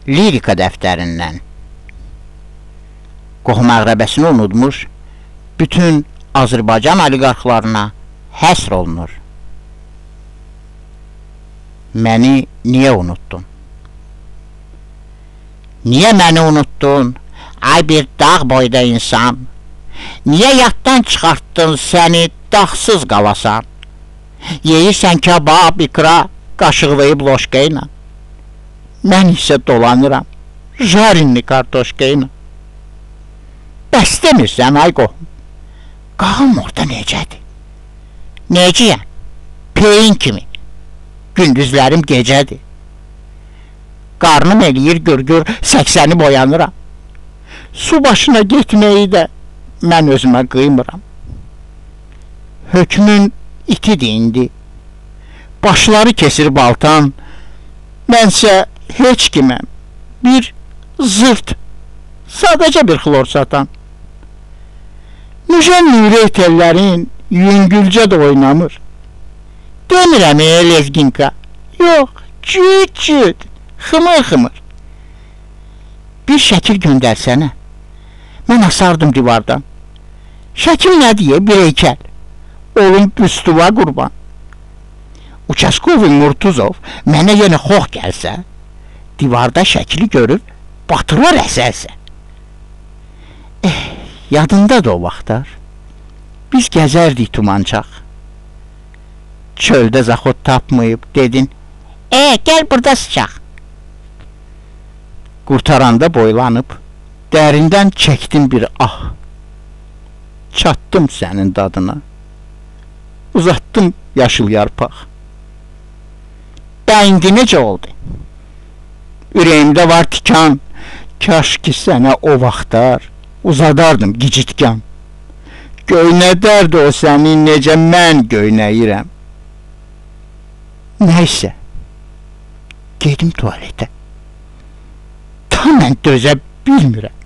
Lirika dəftərindən. Qohum əqrəbəsini unutmuş, bütün Azərbaycan oliqarxlarına həsr olunur. Məni niyə unuttun? Niyə məni unuttun? Ay bir dağ boyda insan. Niyə yaddan çıxartdın səni dağsız qalasan? Yeyirsən kebab, ikra, qaşıqlayıb loşka ilə. Mən isə dolanıram jarinli kartoşka ilə. Bəs demirsən ay qohum? Qağım orada necədir? Necəyəm? Peyin kimi. Gündüzlərim gecədir. Qarnım eləyir gürgür, səksəni boyanıram. Su başına getməyi də mən özümə qıymıram. Hökmün itidir indi. Başları kesir baltan. Mənsə heç kiməm. Bir zırt. Sadəcə bir xlor satan. Müjən nürey tellərin yüngülcə də oynamır. Demirəm lezginka. Yox, cüt-cüt, xımır-xımır. Bir şəkil göndərsənə. Mən asardım divardan. Şəkil nə deyə? Bir heykəl. Olum büstuva qurban. Uçaskovun Murtuzov mənə yenə xox gəlsə, divarda şəkli görüb batırar əsə-əsə. Yadındadır o vaxtlar. Biz gəzərdik tumancaq. Çöldə zaxod tapmayıb, dedin, gəl burada sıçaq. Qurtaranda boylanıb, dərindən çəkdim bir ah. Çatdım sənin dadına. Uzatdım yaşıl yarpaq. İndi necə oldu? Ürəyimdə var tikan. Kaş ki sənə o vaxtlar uzadardım gicitkan. Göynədərdi o səni necə mən göynəyirəm. Nəysə, gedim tualetə. Tam mən dözə bilmirəm.